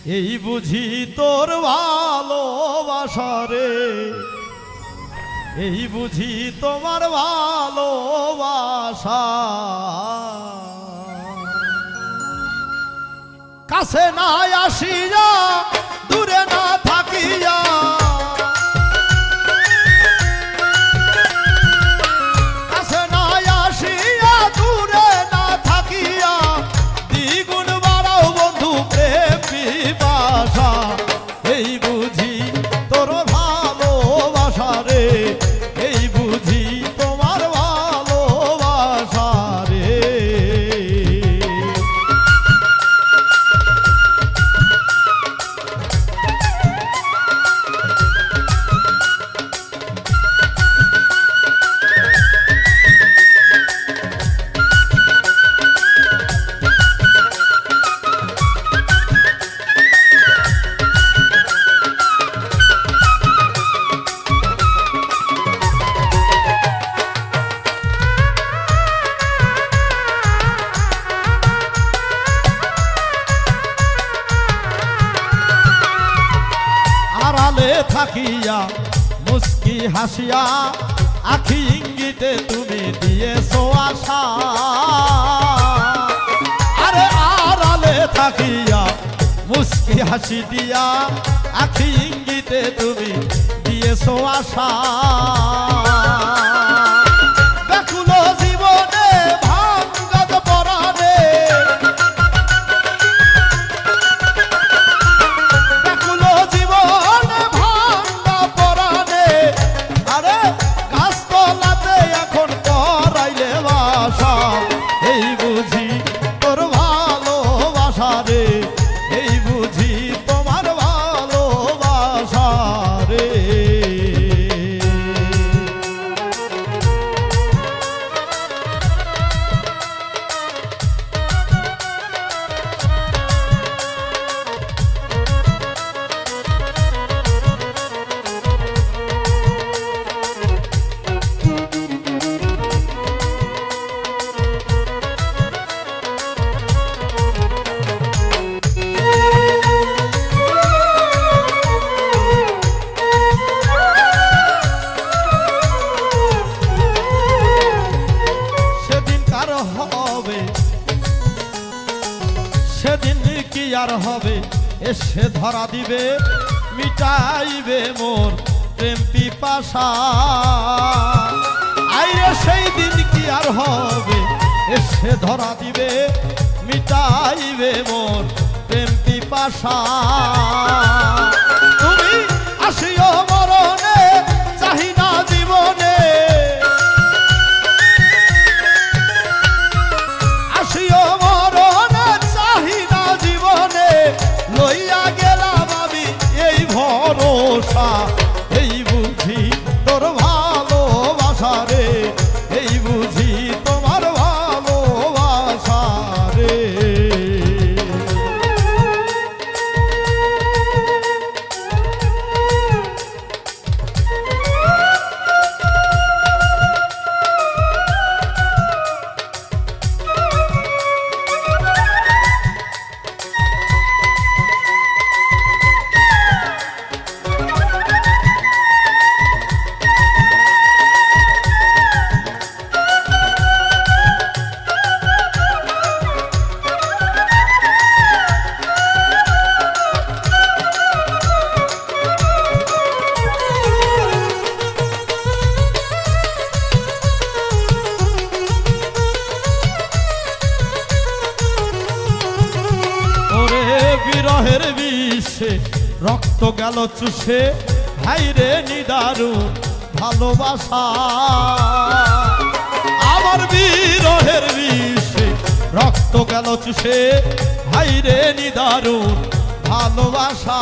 এই বুঝি তোর ভালোবাসা রে, এই বুঝি তোমার ভালোবাসা। কাছে না আসিয়া দূরে না থাকিয়া, কাছে না আসিয়া দূরে না থাকিয়া, দ্বিগুণ বাড়াও বন্ধু প্রেম পিপাসা। এই বুঝি তোর ভালোবাসা রে, এই বুঝি তোমার ভালোবাসা রে। থাকিয়া মুস্কি হাসিয়া আখি ইঙ্গিতে তুমি দিয়েছো আশা। আরে আড়ালে থাকিয়া মুস্কি হাসি দিয়া আখি ইঙ্গিতে তুমি দিয়েছো আশা। ব্যাকুল জীবনে ভাঙ্গা পরাণে, ব্যাকুল জীবনে ভাঙ্গা পরাণে, আরে গাছতলাতে এখন করাইলে বাসা। এই বুঝি তোর ভালোবাসা রে, এই বুঝি তোমার ভালোবাসা রে। সেদিন কি আর হবে, এসে ধরা দিবে মিটাইবে মোর প্রেম পিপাসা। আইরে সেই দিন কি আর হবে, এসে ধরা দিবে মিটাইবে মোর প্রেম পিপাসা। তুমি আসিও মরণে চাহি না জীবনে, আসিও মরণে চাহি না জীবনে, লইয়া গেলাম আমি এই ভরসা। এই বুঝি তোর ভালোবাসা রে, এই বুঝি তোমার ভালোবাসা রে। বিরহের বিষে রক্ত গেল চুষে, হাইরে নিদারুণ ভালোবাসা। আমার বিরহের বিষে রক্ত গেল চুষে, হাইরে নিদারুণ ভালোবাসা।